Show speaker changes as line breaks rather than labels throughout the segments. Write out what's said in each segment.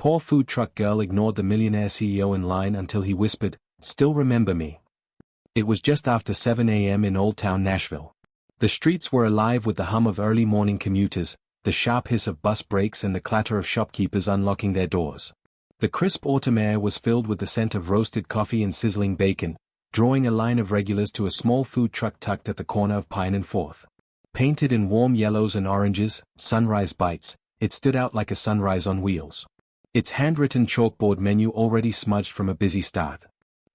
Poor food truck girl ignored the millionaire CEO in line until he whispered, "Still remember me?" It was just after 7 a.m. in Old Town Nashville. The streets were alive with the hum of early morning commuters, the sharp hiss of bus brakes and the clatter of shopkeepers unlocking their doors. The crisp autumn air was filled with the scent of roasted coffee and sizzling bacon, drawing a line of regulars to a small food truck tucked at the corner of Pine and 4th. Painted in warm yellows and oranges, Sunrise Bites, it stood out like a sunrise on wheels. Its handwritten chalkboard menu already smudged from a busy start.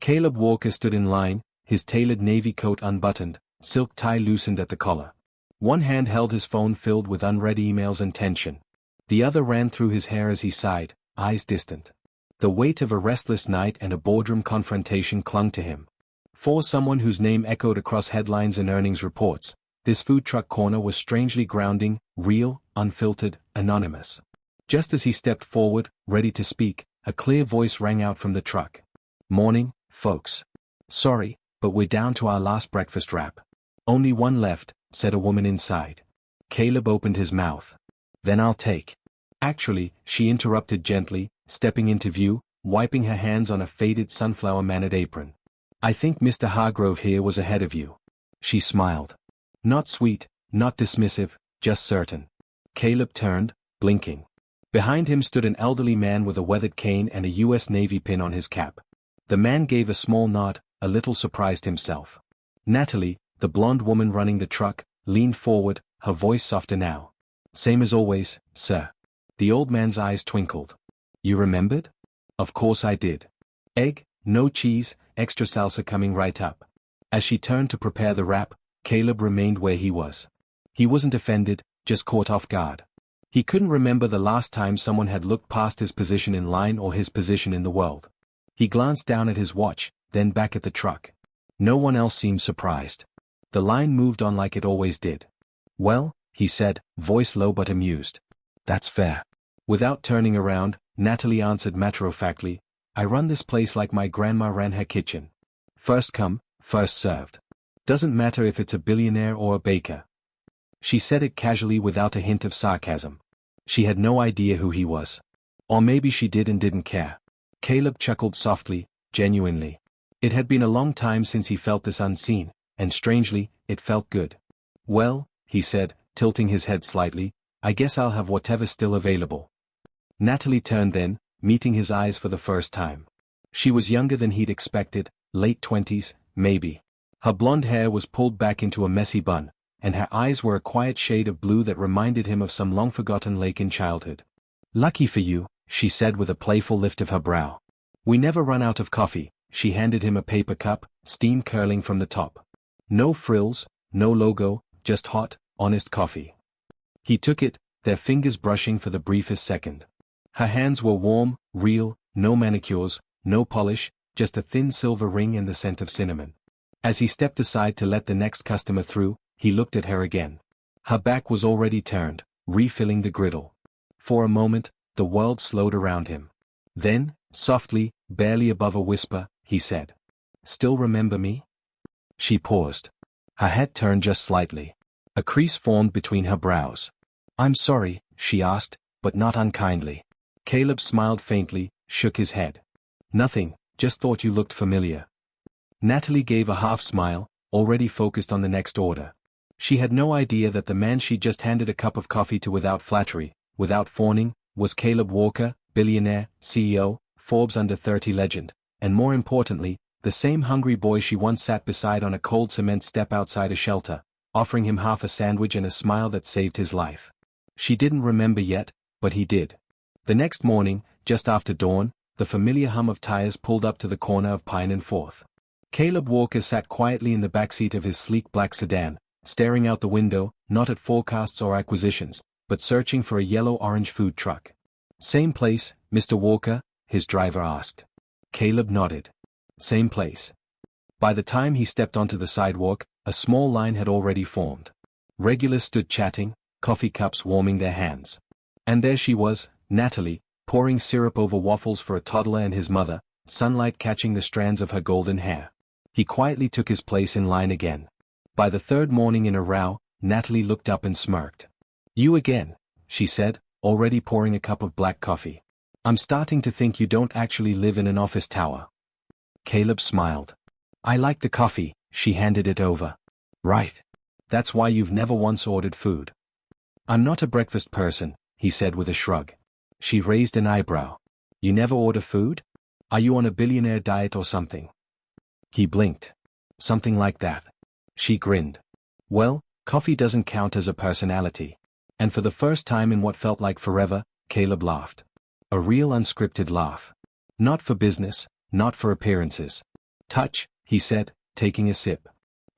Caleb Walker stood in line, his tailored navy coat unbuttoned, silk tie loosened at the collar. One hand held his phone filled with unread emails and tension. The other ran through his hair as he sighed, eyes distant. The weight of a restless night and a boardroom confrontation clung to him. For someone whose name echoed across headlines and earnings reports, this food truck corner was strangely grounding, real, unfiltered, anonymous. Just as he stepped forward, ready to speak, a clear voice rang out from the truck. "Morning, folks. Sorry, but we're down to our last breakfast wrap. Only one left," said a woman inside. Caleb opened his mouth. "Then I'll take." "Actually," she interrupted gently, stepping into view, wiping her hands on a faded sunflower mannered apron. "I think Mr. Hargrove here was ahead of you." She smiled. Not sweet, not dismissive, just certain. Caleb turned, blinking. Behind him stood an elderly man with a weathered cane and a U.S. Navy pin on his cap. The man gave a small nod, a little surprised himself. Natalie, the blonde woman running the truck, leaned forward, her voice softer now. "Same as always, sir." The old man's eyes twinkled. "You remembered?" "Of course I did. Egg, no cheese, extra salsa coming right up." As she turned to prepare the wrap, Caleb remained where he was. He wasn't offended, just caught off guard. He couldn't remember the last time someone had looked past his position in line or his position in the world. He glanced down at his watch, then back at the truck. No one else seemed surprised. The line moved on like it always did. "Well," he said, voice low but amused. "That's fair." Without turning around, Natalie answered matter-of-factly, "I run this place like my grandma ran her kitchen. First come, first served. Doesn't matter if it's a billionaire or a baker." She said it casually without a hint of sarcasm. She had no idea who he was. Or maybe she did and didn't care. Caleb chuckled softly, genuinely. It had been a long time since he felt this unseen, and strangely, it felt good. "Well," he said, tilting his head slightly, "I guess I'll have whatever's still available." Natalie turned then, meeting his eyes for the first time. She was younger than he'd expected, late 20s, maybe. Her blonde hair was pulled back into a messy bun, and her eyes were a quiet shade of blue that reminded him of some long-forgotten lake in childhood. "Lucky for you," she said with a playful lift of her brow. "We never run out of coffee." She handed him a paper cup, steam curling from the top. No frills, no logo, just hot, honest coffee. He took it, their fingers brushing for the briefest second. Her hands were warm, real, no manicures, no polish, just a thin silver ring and the scent of cinnamon. As he stepped aside to let the next customer through, he looked at her again. Her back was already turned, refilling the griddle. For a moment, the world slowed around him. Then, softly, barely above a whisper, he said, "Still remember me?" She paused. Her head turned just slightly. A crease formed between her brows. "I'm sorry," she asked, but not unkindly. Caleb smiled faintly, shook his head. "Nothing, just thought you looked familiar." Natalie gave a half smile, already focused on the next order. She had no idea that the man she just handed a cup of coffee to without flattery, without fawning, was Caleb Walker, billionaire, CEO, Forbes Under 30 legend, and more importantly, the same hungry boy she once sat beside on a cold cement step outside a shelter, offering him half a sandwich and a smile that saved his life. She didn't remember yet, but he did. The next morning, just after dawn, the familiar hum of tires pulled up to the corner of Pine and 4th. Caleb Walker sat quietly in the backseat of his sleek black sedan, staring out the window, not at forecasts or acquisitions, but searching for a yellow-orange food truck. "Same place, Mr. Walker?" his driver asked. Caleb nodded. "Same place." By the time he stepped onto the sidewalk, a small line had already formed. Regulars stood chatting, coffee cups warming their hands. And there she was, Natalie, pouring syrup over waffles for a toddler and his mother, sunlight catching the strands of her golden hair. He quietly took his place in line again. By the third morning in a row, Natalie looked up and smirked. "You again," she said, already pouring a cup of black coffee. I'm starting to think you don't actually live in an office tower. Caleb smiled. I like the coffee, she handed it over. Right. That's why you've never once ordered food. I'm not a breakfast person, he said with a shrug. She raised an eyebrow. You never order food? Are you on a billionaire diet or something? He blinked. Something like that. She grinned. Well, coffee doesn't count as a personality. And for the first time in what felt like forever, Caleb laughed. A real unscripted laugh. Not for business, not for appearances. Touch, he said, taking a sip.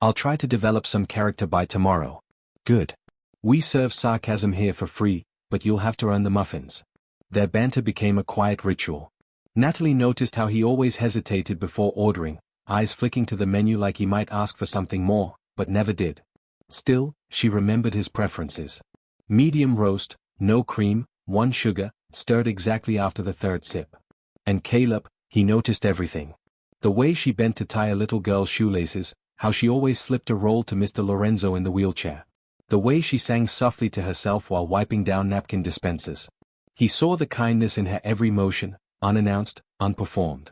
I'll try to develop some character by tomorrow. Good. We serve sarcasm here for free, but you'll have to earn the muffins. Their banter became a quiet ritual. Natalie noticed how he always hesitated before ordering, eyes flicking to the menu like he might ask for something more, but never did. Still, she remembered his preferences. Medium roast, no cream, 1 sugar, stirred exactly after the 3rd sip. And Caleb, he noticed everything. The way she bent to tie a little girl's shoelaces, how she always slipped a roll to Mr. Lorenzo in the wheelchair. The way she sang softly to herself while wiping down napkin dispensers. He saw the kindness in her every motion, unannounced, unperformed.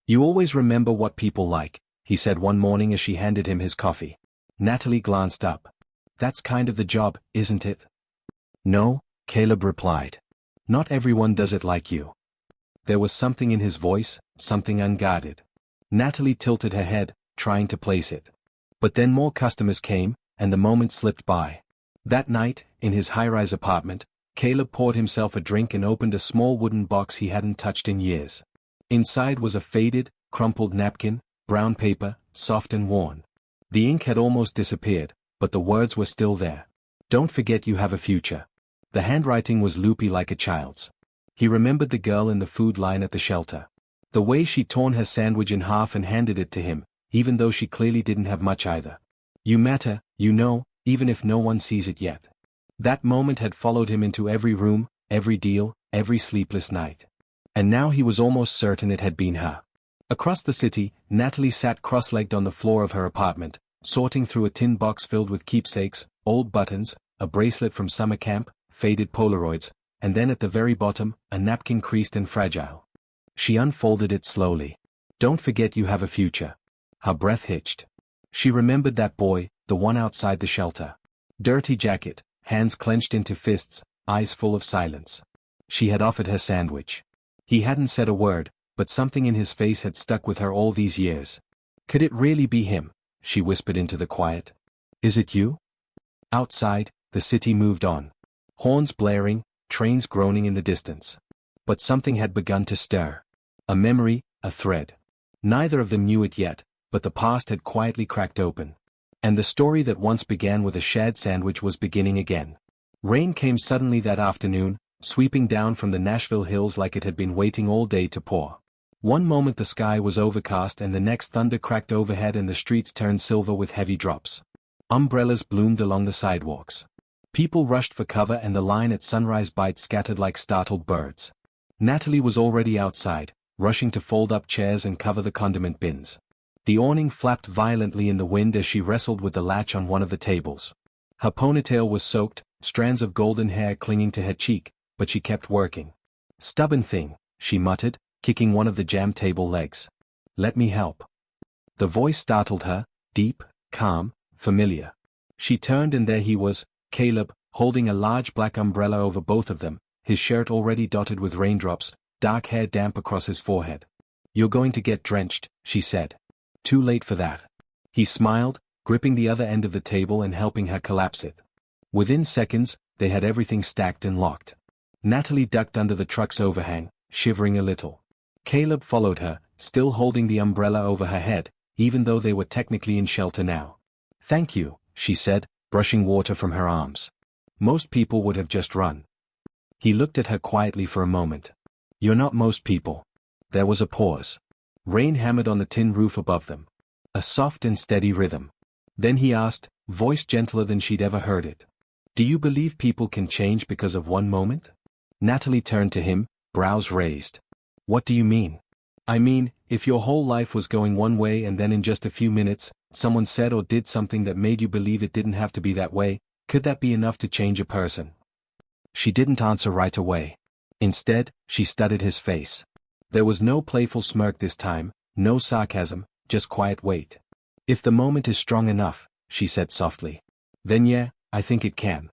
You always remember what people like, he said one morning as she handed him his coffee. Natalie glanced up. That's kind of the job, isn't it? No, Caleb replied. Not everyone does it like you. There was something in his voice, something unguarded. Natalie tilted her head, trying to place it. But then more customers came, and the moment slipped by. That night, in his high-rise apartment, Caleb poured himself a drink and opened a small wooden box he hadn't touched in years. Inside was a faded, crumpled napkin, brown paper, soft and worn. The ink had almost disappeared, but the words were still there. Don't forget you have a future. The handwriting was loopy like a child's. He remembered the girl in the food line at the shelter. The way she'd torn her sandwich in half and handed it to him, even though she clearly didn't have much either. You matter, you know, even if no one sees it yet. That moment had followed him into every room, every deal, every sleepless night. And now he was almost certain it had been her. Across the city, Natalie sat cross-legged on the floor of her apartment, sorting through a tin box filled with keepsakes, old buttons, a bracelet from summer camp, faded Polaroids, and then at the very bottom, a napkin creased and fragile. She unfolded it slowly. Don't forget you have a future. Her breath hitched. She remembered that boy, the one outside the shelter. Dirty jacket, hands clenched into fists, eyes full of silence. She had offered her sandwich. He hadn't said a word, but something in his face had stuck with her all these years. Could it really be him? She whispered into the quiet. Is it you? Outside, the city moved on. Horns blaring, trains groaning in the distance. But something had begun to stir. A memory, a thread. Neither of them knew it yet, but the past had quietly cracked open. And the story that once began with a shared sandwich was beginning again. Rain came suddenly that afternoon, sweeping down from the Nashville hills like it had been waiting all day to pour. One moment the sky was overcast and the next thunder cracked overhead and the streets turned silver with heavy drops. Umbrellas bloomed along the sidewalks. People rushed for cover and the line at Sunrise Bites scattered like startled birds. Natalie was already outside, rushing to fold up chairs and cover the condiment bins. The awning flapped violently in the wind as she wrestled with the latch on one of the tables. Her ponytail was soaked, strands of golden hair clinging to her cheek, but she kept working. Stubborn thing, she muttered, kicking one of the jam table legs. Let me help. The voice startled her, deep, calm, familiar. She turned and there he was, Caleb, holding a large black umbrella over both of them, his shirt already dotted with raindrops, dark hair damp across his forehead. You're going to get drenched, she said. Too late for that. He smiled, gripping the other end of the table and helping her collapse it. Within seconds, they had everything stacked and locked. Natalie ducked under the truck's overhang, shivering a little. Caleb followed her, still holding the umbrella over her head, even though they were technically in shelter now. Thank you, she said, brushing water from her arms. Most people would have just run. He looked at her quietly for a moment. You're not most people. There was a pause. Rain hammered on the tin roof above them. A soft and steady rhythm. Then he asked, voice gentler than she'd ever heard it. Do you believe people can change because of one moment? Natalie turned to him, brows raised. What do you mean? I mean, if your whole life was going one way and then in just a few minutes, someone said or did something that made you believe it didn't have to be that way, could that be enough to change a person? She didn't answer right away. Instead, she studied his face. There was no playful smirk this time, no sarcasm, just quiet weight. "If the moment is strong enough," she said softly. "Then yeah, I think it can."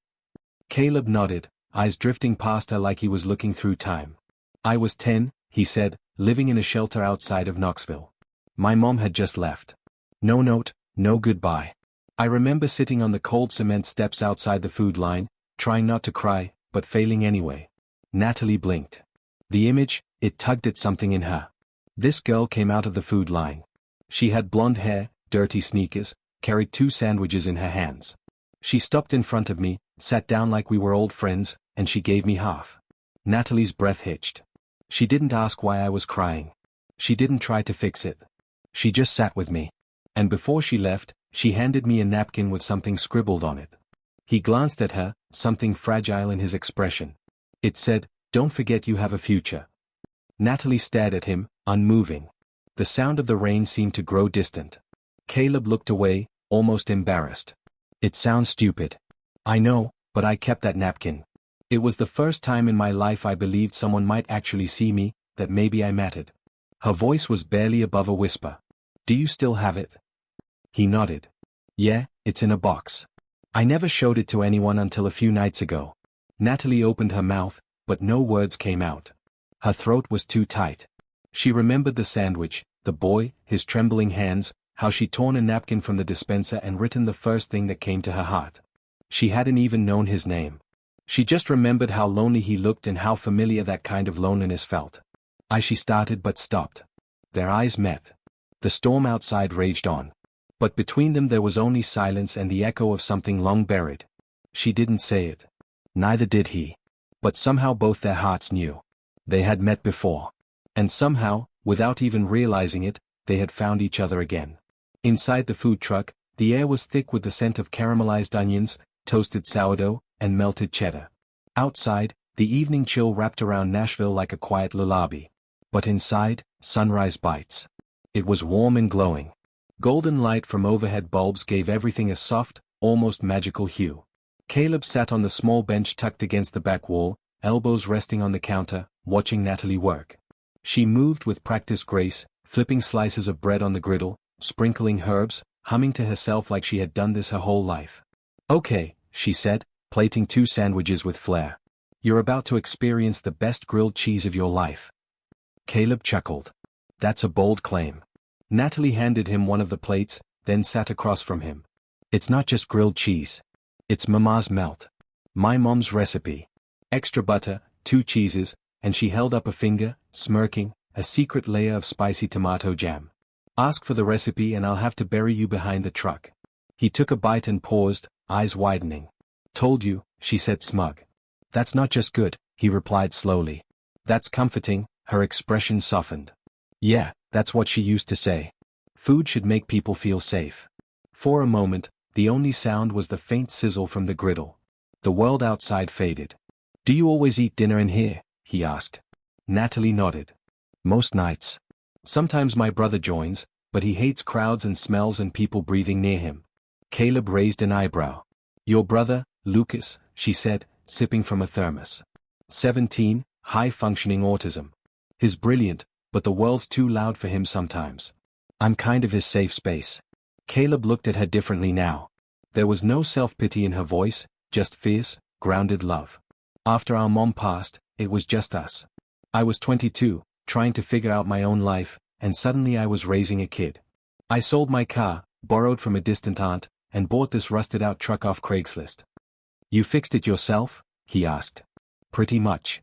Caleb nodded, eyes drifting past her like he was looking through time. "I was 10, he said, living in a shelter outside of Knoxville. My mom had just left. No note, no goodbye. I remember sitting on the cold cement steps outside the food line, trying not to cry, but failing anyway." Natalie blinked. The image, it tugged at something in her. This girl came out of the food line. She had blonde hair, dirty sneakers, carried 2 sandwiches in her hands. She stopped in front of me, sat down like we were old friends, and she gave me half. Natalie's breath hitched. She didn't ask why I was crying. She didn't try to fix it. She just sat with me. And before she left, she handed me a napkin with something scribbled on it. He glanced at her, something fragile in his expression. It said, "Don't forget you have a future." Natalie stared at him, unmoving. The sound of the rain seemed to grow distant. Caleb looked away, almost embarrassed. "It sounds stupid. I know, but I kept that napkin. It was the first time in my life I believed someone might actually see me, that maybe I mattered." Her voice was barely above a whisper. "Do you still have it?" He nodded. "Yeah, it's in a box. I never showed it to anyone until a few nights ago." Natalie opened her mouth, but no words came out. Her throat was too tight. She remembered the sandwich, the boy, his trembling hands, how she'd torn a napkin from the dispenser and written the first thing that came to her heart. She hadn't even known his name. She just remembered how lonely he looked and how familiar that kind of loneliness felt. She started but stopped. Their eyes met. The storm outside raged on. But between them there was only silence and the echo of something long buried. She didn't say it. Neither did he. But somehow both their hearts knew. They had met before. And somehow, without even realizing it, they had found each other again. Inside the food truck, the air was thick with the scent of caramelized onions, toasted sourdough, and melted cheddar. Outside, the evening chill wrapped around Nashville like a quiet lullaby. But inside, sunrise bites. It was warm and glowing. Golden light from overhead bulbs gave everything a soft, almost magical hue. Caleb sat on the small bench tucked against the back wall, elbows resting on the counter, watching Natalie work. She moved with practiced grace, flipping slices of bread on the griddle, sprinkling herbs, humming to herself like she had done this her whole life. "Okay," she said, plating 2 sandwiches with flair. "You're about to experience the best grilled cheese of your life." Caleb chuckled. "That's a bold claim." Natalie handed him one of the plates, then sat across from him. "It's not just grilled cheese. It's Mama's melt. My mom's recipe. Extra butter, 2 cheeses," and she held up a finger, smirking, "a secret layer of spicy tomato jam. Ask for the recipe and I'll have to bury you behind the truck." He took a bite and paused, eyes widening. "Told you," she said smug. "That's not just good," he replied slowly. "That's comforting." Her expression softened. "Yeah, that's what she used to say. Food should make people feel safe." For a moment, the only sound was the faint sizzle from the griddle. The world outside faded. "Do you always eat dinner in here?" he asked. Natalie nodded. "Most nights. Sometimes my brother joins, but he hates crowds and smells and people breathing near him." Caleb raised an eyebrow. "Your brother, Lucas," she said, sipping from a thermos. 17, high-functioning autism. "He's brilliant, but the world's too loud for him sometimes. I'm kind of his safe space." Caleb looked at her differently now. There was no self-pity in her voice, just fierce, grounded love. "After our mom passed, it was just us. I was 22, trying to figure out my own life, and suddenly I was raising a kid. I sold my car, borrowed from a distant aunt, and bought this rusted-out truck off Craigslist." "You fixed it yourself?" he asked. "Pretty much.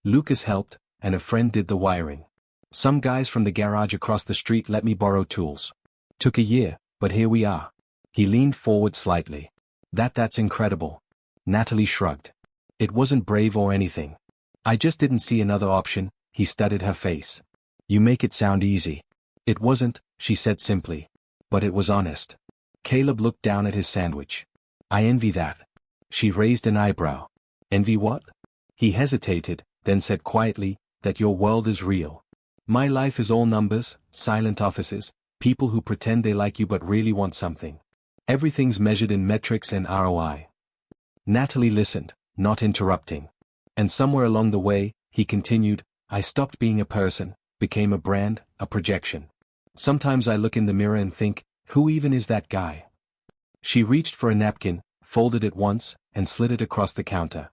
Lucas helped, and a friend did the wiring. Some guys from the garage across the street let me borrow tools. Took a year, but here we are." He leaned forward slightly. That's incredible." Natalie shrugged. "It wasn't brave or anything. I just didn't see another option." He studied her face. "You make it sound easy." "It wasn't," she said simply. "But it was honest." Caleb looked down at his sandwich. "I envy that." She raised an eyebrow. "Envy what?" He hesitated, then said quietly, "That your world is real. My life is all numbers, silent offices, people who pretend they like you but really want something. Everything's measured in metrics and ROI." Natalie listened, not interrupting. "And somewhere along the way, he continued, I stopped being a person, became a brand, a projection. Sometimes I look in the mirror and think, who even is that guy? She reached for a napkin, folded it once, and slid it across the counter.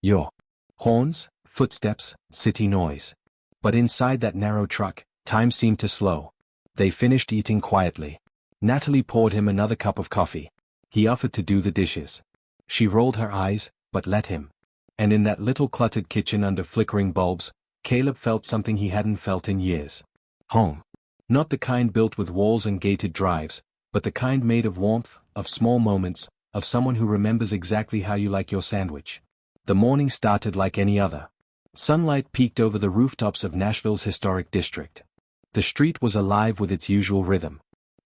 Yo. Horns, footsteps, city noise. But inside that narrow truck, time seemed to slow. They finished eating quietly. Natalie poured him another cup of coffee. He offered to do the dishes. She rolled her eyes, but let him. And in that little cluttered kitchen under flickering bulbs, Caleb felt something he hadn't felt in years. Home. Not the kind built with walls and gated drives, but the kind made of warmth, of small moments, of someone who remembers exactly how you like your sandwich. The morning started like any other. Sunlight peeked over the rooftops of Nashville's historic district. The street was alive with its usual rhythm.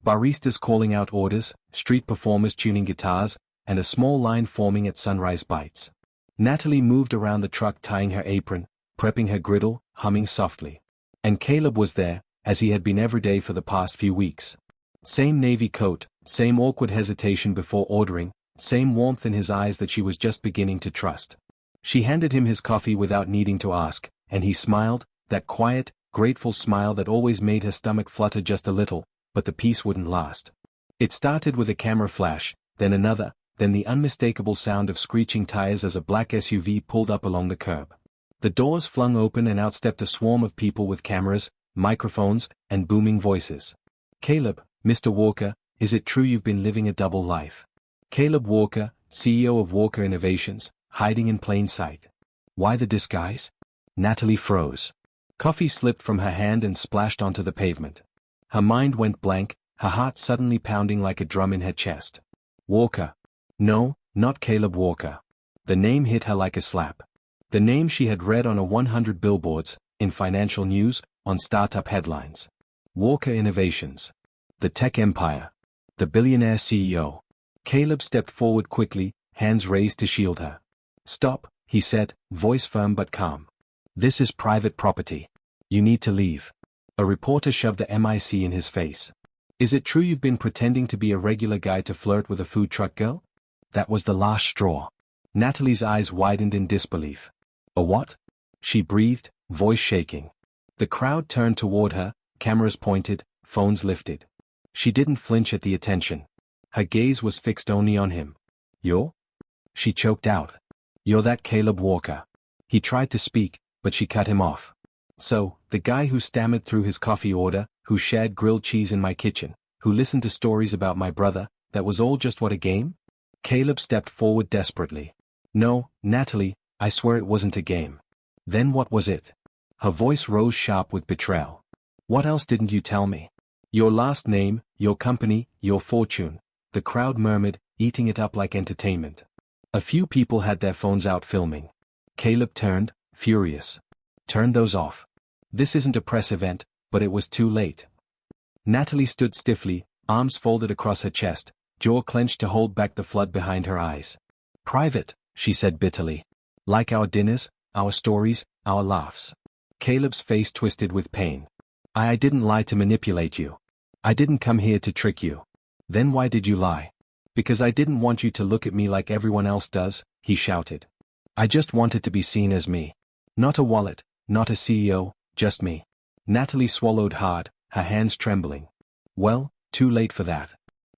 Baristas calling out orders, street performers tuning guitars, and a small line forming at Sunrise Bites. Natalie moved around the truck tying her apron, prepping her griddle, humming softly. And Caleb was there, as he had been every day for the past few weeks. Same navy coat, same awkward hesitation before ordering, same warmth in his eyes that she was just beginning to trust. She handed him his coffee without needing to ask, and he smiled, that quiet, grateful smile that always made her stomach flutter just a little, but the peace wouldn't last. It started with a camera flash, then another, then the unmistakable sound of screeching tires as a black SUV pulled up along the curb. The doors flung open and out stepped a swarm of people with cameras, microphones, and booming voices. Caleb, Mr. Walker, is it true you've been living a double life? Caleb Walker, CEO of Walker Innovations, hiding in plain sight. Why the disguise? Natalie froze. Coffee slipped from her hand and splashed onto the pavement. Her mind went blank, her heart suddenly pounding like a drum in her chest. Walker. No, not Caleb Walker. The name hit her like a slap. The name she had read on 100 billboards, in financial news, on startup headlines. Walker Innovations. The tech empire. The billionaire CEO. Caleb stepped forward quickly, hands raised to shield her. Stop, he said, voice firm but calm. This is private property. You need to leave. A reporter shoved the mic in his face. Is it true you've been pretending to be a regular guy to flirt with a food truck girl? That was the last straw. Natalie's eyes widened in disbelief. A what? She breathed, voice shaking. The crowd turned toward her, cameras pointed, phones lifted. She didn't flinch at the attention. Her gaze was fixed only on him. You're? She choked out. You're that Caleb Walker. He tried to speak, but she cut him off. So, the guy who stammered through his coffee order, who shared grilled cheese in my kitchen, who listened to stories about my brother, that was all just what a game? Caleb stepped forward desperately. No, Natalie, I swear it wasn't a game. Then what was it? Her voice rose sharp with betrayal. What else didn't you tell me? Your last name, your company, your fortune. The crowd murmured, eating it up like entertainment. A few people had their phones out filming. Caleb turned, furious. Turn those off. This isn't a press event, but it was too late. Natalie stood stiffly, arms folded across her chest, jaw clenched to hold back the flood behind her eyes. Private, she said bitterly. Like our dinners, our stories, our laughs. Caleb's face twisted with pain. I didn't lie to manipulate you. I didn't come here to trick you. Then why did you lie? Because I didn't want you to look at me like everyone else does, he shouted. I just wanted to be seen as me. Not a wallet, not a CEO, just me. Natalie swallowed hard, her hands trembling. Well, too late for that.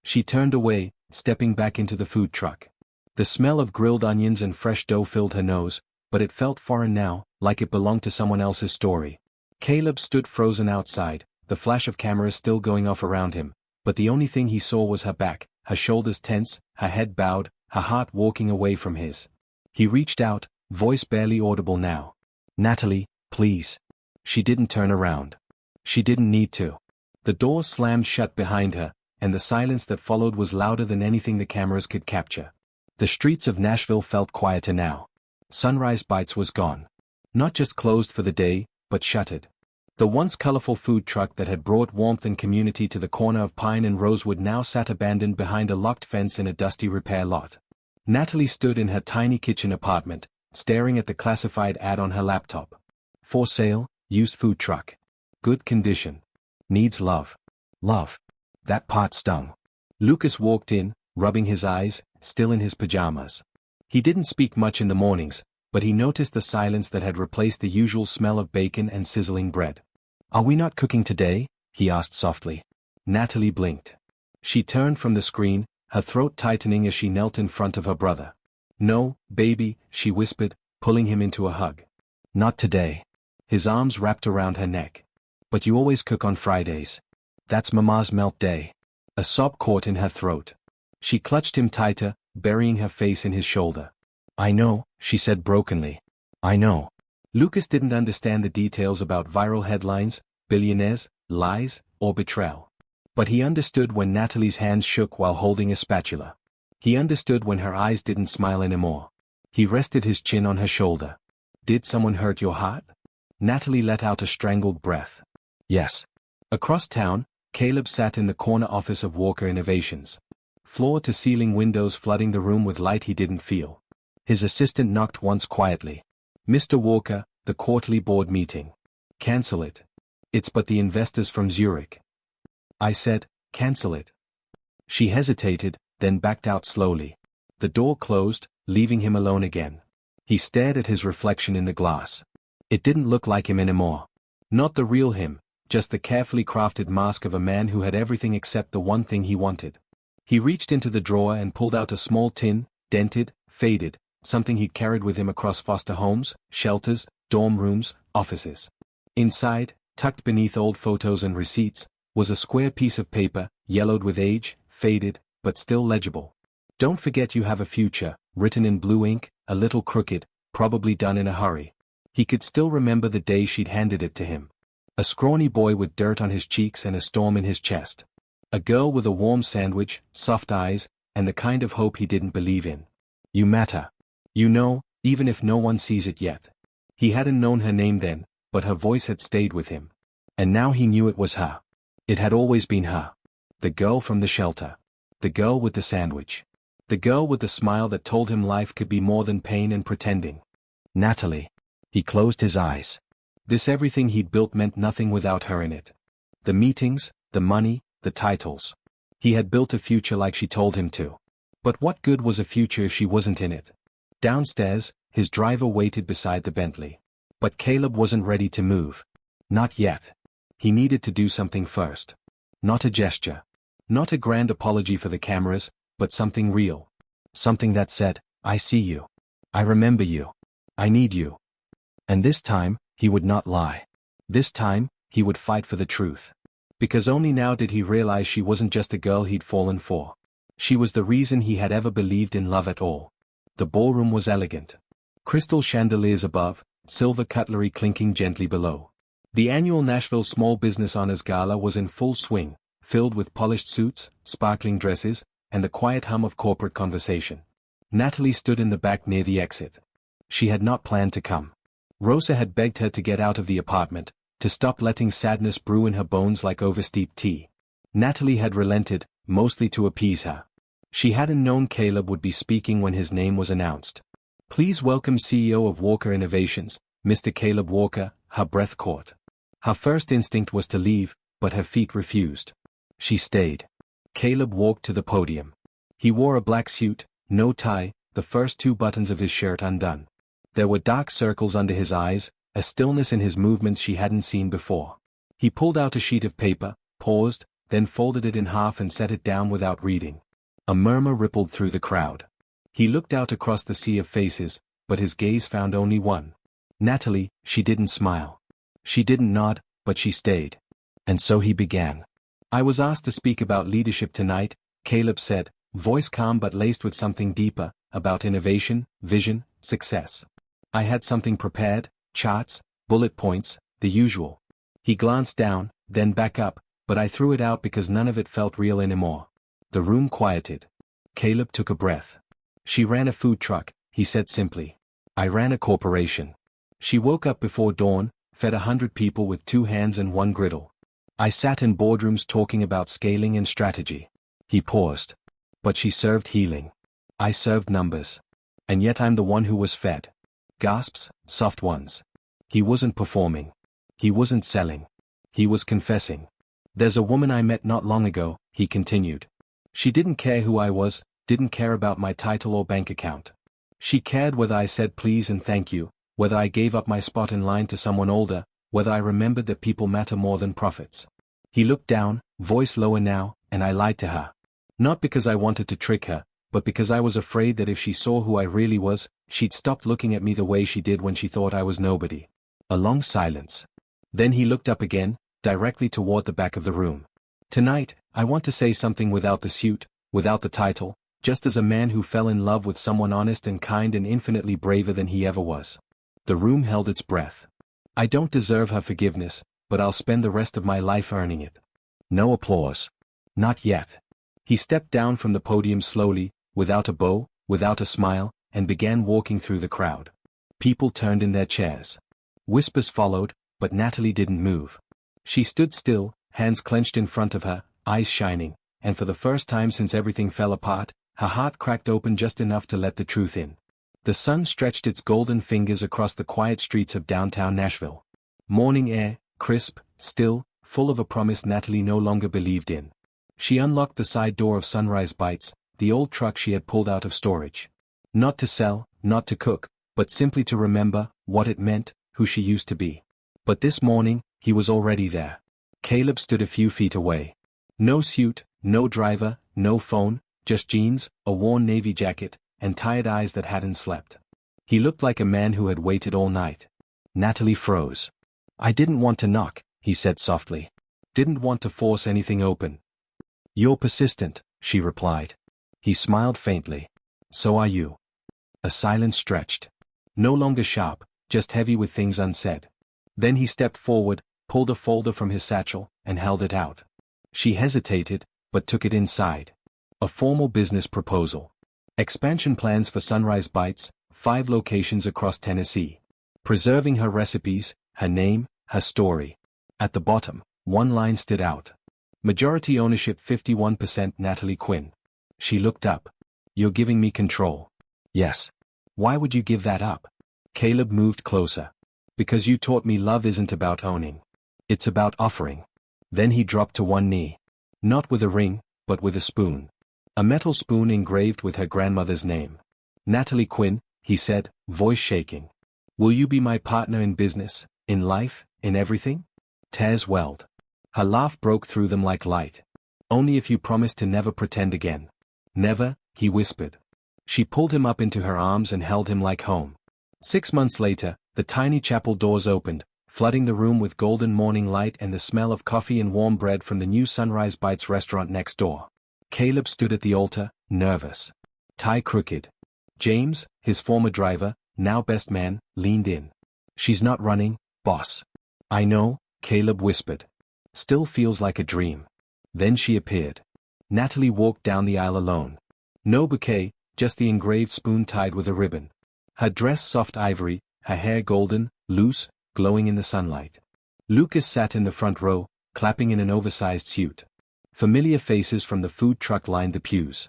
She turned away, stepping back into the food truck. The smell of grilled onions and fresh dough filled her nose, but it felt foreign now, like it belonged to someone else's story. Caleb stood frozen outside, the flash of cameras still going off around him, but the only thing he saw was her back, her shoulders tense, her head bowed, her heart walking away from his. He reached out, voice barely audible now. Natalie, please. She didn't turn around. She didn't need to. The door slammed shut behind her, and the silence that followed was louder than anything the cameras could capture. The streets of Nashville felt quieter now. Sunrise Bites was gone. Not just closed for the day, but shuttered. The once colorful food truck that had brought warmth and community to the corner of Pine and Rosewood now sat abandoned behind a locked fence in a dusty repair lot. Natalie stood in her tiny kitchen apartment, staring at the classified ad on her laptop. For sale, used food truck. Good condition. Needs love. Love. That part stung. Lucas walked in, rubbing his eyes, still in his pajamas. He didn't speak much in the mornings, but he noticed the silence that had replaced the usual smell of bacon and sizzling bread. "Are we not cooking today?" he asked softly. Natalie blinked. She turned from the screen, her throat tightening as she knelt in front of her brother. "No, baby," she whispered, pulling him into a hug. "Not today." His arms wrapped around her neck. "But you always cook on Fridays. That's Mama's melt day." A sob caught in her throat. She clutched him tighter, burying her face in his shoulder. "I know," she said brokenly. "I know." Lucas didn't understand the details about viral headlines, billionaires, lies, or betrayal. But he understood when Natalie's hands shook while holding a spatula. He understood when her eyes didn't smile anymore. He rested his chin on her shoulder. "Did someone hurt your heart?" Natalie let out a strangled breath. "Yes." Across town, Caleb sat in the corner office of Walker Innovations. Floor-to-ceiling windows flooding the room with light he didn't feel. His assistant knocked once quietly. "Mr. Walker, the quarterly board meeting." "Cancel it. It's but the investors from Zurich." "I said, cancel it." She hesitated, then backed out slowly. The door closed, leaving him alone again. He stared at his reflection in the glass. It didn't look like him anymore. Not the real him, just the carefully crafted mask of a man who had everything except the one thing he wanted. He reached into the drawer and pulled out a small tin, dented, faded, something he'd carried with him across foster homes, shelters, dorm rooms, offices. Inside, tucked beneath old photos and receipts, was a square piece of paper, yellowed with age, faded, but still legible. "Don't forget you have a future," written in blue ink, a little crooked, probably done in a hurry. He could still remember the day she'd handed it to him. A scrawny boy with dirt on his cheeks and a storm in his chest. A girl with a warm sandwich, soft eyes, and the kind of hope he didn't believe in. "You matter. You know, even if no one sees it yet." He hadn't known her name then, but her voice had stayed with him. And now he knew it was her. It had always been her. The girl from the shelter. The girl with the sandwich. The girl with the smile that told him life could be more than pain and pretending. Natalie. He closed his eyes. This everything he'd built meant nothing without her in it. The meetings, the money, the titles. He had built a future like she told him to. But what good was a future if she wasn't in it? Downstairs, his driver waited beside the Bentley. But Caleb wasn't ready to move. Not yet. He needed to do something first. Not a gesture. Not a grand apology for the cameras, but something real. Something that said, "I see you. I remember you. I need you." And this time, he would not lie. This time, he would fight for the truth. Because only now did he realize she wasn't just a girl he'd fallen for. She was the reason he had ever believed in love at all. The ballroom was elegant. Crystal chandeliers above, silver cutlery clinking gently below. The annual Nashville Small Business Honors Gala was in full swing, filled with polished suits, sparkling dresses, and the quiet hum of corporate conversation. Natalie stood in the back near the exit. She had not planned to come. Rosa had begged her to get out of the apartment, to stop letting sadness brew in her bones like oversteeped tea. Natalie had relented, mostly to appease her. She hadn't known Caleb would be speaking when his name was announced. "Please welcome CEO of Walker Innovations, Mr. Caleb Walker," her breath caught. Her first instinct was to leave, but her feet refused. She stayed. Caleb walked to the podium. He wore a black suit, no tie, the first two buttons of his shirt undone. There were dark circles under his eyes, a stillness in his movements she hadn't seen before. He pulled out a sheet of paper, paused, then folded it in half and set it down without reading. A murmur rippled through the crowd. He looked out across the sea of faces, but his gaze found only one. Natalie. She didn't smile. She didn't nod, but she stayed. And so he began. "I was asked to speak about leadership tonight," Caleb said, voice calm but laced with something deeper, "about innovation, vision, success. I had something prepared, charts, bullet points, the usual." He glanced down, then back up, but I threw it out because none of it felt real anymore. The room quieted. Caleb took a breath. "She ran a food truck," he said simply. "I ran a corporation. She woke up before dawn, fed 100 people with 2 hands and 1 griddle. I sat in boardrooms talking about scaling and strategy." He paused. "But she served healing. I served numbers. And yet I'm the one who was fed." Gasps, soft ones. He wasn't performing. He wasn't selling. He was confessing. "There's a woman I met not long ago," he continued. "She didn't care who I was, didn't care about my title or bank account. She cared whether I said please and thank you, whether I gave up my spot in line to someone older, whether I remembered that people matter more than profits. He looked down, voice lower now, and I lied to her. Not because I wanted to trick her, but because I was afraid that if she saw who I really was, she'd stop looking at me the way she did when she thought I was nobody. A long silence. Then he looked up again, directly toward the back of the room. Tonight, I want to say something without the suit, without the title, just as a man who fell in love with someone honest and kind and infinitely braver than he ever was. The room held its breath. I don't deserve her forgiveness, but I'll spend the rest of my life earning it. No applause. Not yet. He stepped down from the podium slowly, without a bow, without a smile, and began walking through the crowd. People turned in their chairs. Whispers followed, but Natalie didn't move. She stood still, hands clenched in front of her, eyes shining, and for the first time since everything fell apart, her heart cracked open just enough to let the truth in. The sun stretched its golden fingers across the quiet streets of downtown Nashville. Morning air, crisp, still, full of a promise Natalie no longer believed in. She unlocked the side door of Sunrise Bites, the old truck she had pulled out of storage. Not to sell, not to cook, but simply to remember what it meant, who she used to be. But this morning, he was already there. Caleb stood a few feet away. No suit, no driver, no phone, just jeans, a worn navy jacket, and tired eyes that hadn't slept. He looked like a man who had waited all night. Natalie froze. I didn't want to knock, he said softly. Didn't want to force anything open. You're persistent, she replied. He smiled faintly. So are you. A silence stretched. No longer sharp, just heavy with things unsaid. Then he stepped forward, pulled a folder from his satchel, and held it out. She hesitated, but took it inside. A formal business proposal. Expansion plans for Sunrise Bites, 5 locations across Tennessee. Preserving her recipes, her name, her story. At the bottom, one line stood out. Majority ownership 51% Natalie Quinn. She looked up. You're giving me control. Yes. Why would you give that up? Caleb moved closer. Because you taught me love isn't about owning. It's about offering. Then he dropped to one knee. Not with a ring, but with a spoon. A metal spoon engraved with her grandmother's name. Natalie Quinn, he said, voice shaking. Will you be my partner in business, in life, in everything? Tears welled. Her laugh broke through them like light. Only if you promise to never pretend again. Never, he whispered. She pulled him up into her arms and held him like home. 6 months later, the tiny chapel doors opened, flooding the room with golden morning light and the smell of coffee and warm bread from the new Sunrise Bites restaurant next door. Caleb stood at the altar, nervous. Tie crooked. James, his former driver, now best man, leaned in. She's not running, boss. I know, Caleb whispered. Still feels like a dream. Then she appeared. Natalie walked down the aisle alone. No bouquet, just the engraved spoon tied with a ribbon. Her dress soft ivory, her hair golden, loose, glowing in the sunlight. Lucas sat in the front row, clapping in an oversized suit. Familiar faces from the food truck lined the pews.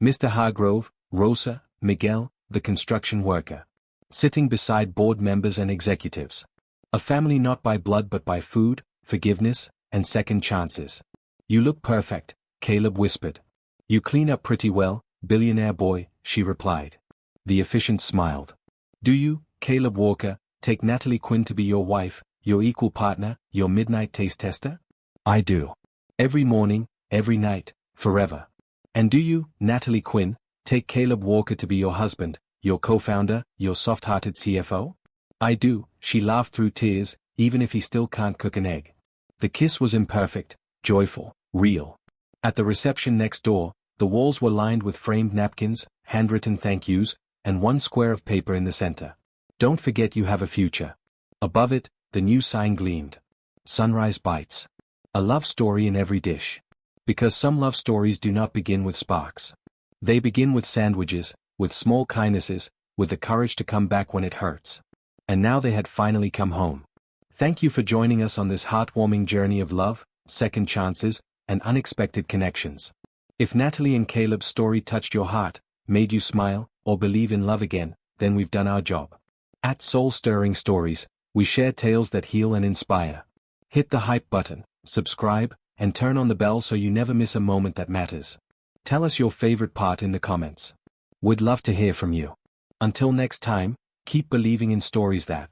Mr. Hargrove, Rosa, Miguel, the construction worker. Sitting beside board members and executives. A family not by blood but by food, forgiveness, and second chances. You look perfect, Caleb whispered. You clean up pretty well, billionaire boy, she replied. The officiant smiled. Do you, Caleb Walker, take Natalie Quinn to be your wife, your equal partner, your midnight taste tester? I do. Every morning, every night, forever. And do you, Natalie Quinn, take Caleb Walker to be your husband, your co-founder, your soft-hearted CFO? I do, she laughed through tears, even if he still can't cook an egg. The kiss was imperfect, joyful, real. At the reception next door, the walls were lined with framed napkins, handwritten thank yous, and one square of paper in the center. Don't forget you have a future. Above it, the new sign gleamed. Sunrise Bites. A love story in every dish. Because some love stories do not begin with sparks. They begin with sandwiches, with small kindnesses, with the courage to come back when it hurts. And now they had finally come home. Thank you for joining us on this heartwarming journey of love, second chances, and unexpected connections. If Natalie and Caleb's story touched your heart, made you smile, or believe in love again, then we've done our job. At Soul Stirring Stories, we share tales that heal and inspire. Hit the hype button, subscribe, and turn on the bell so you never miss a moment that matters. Tell us your favorite part in the comments. We'd love to hear from you. Until next time, keep believing in stories that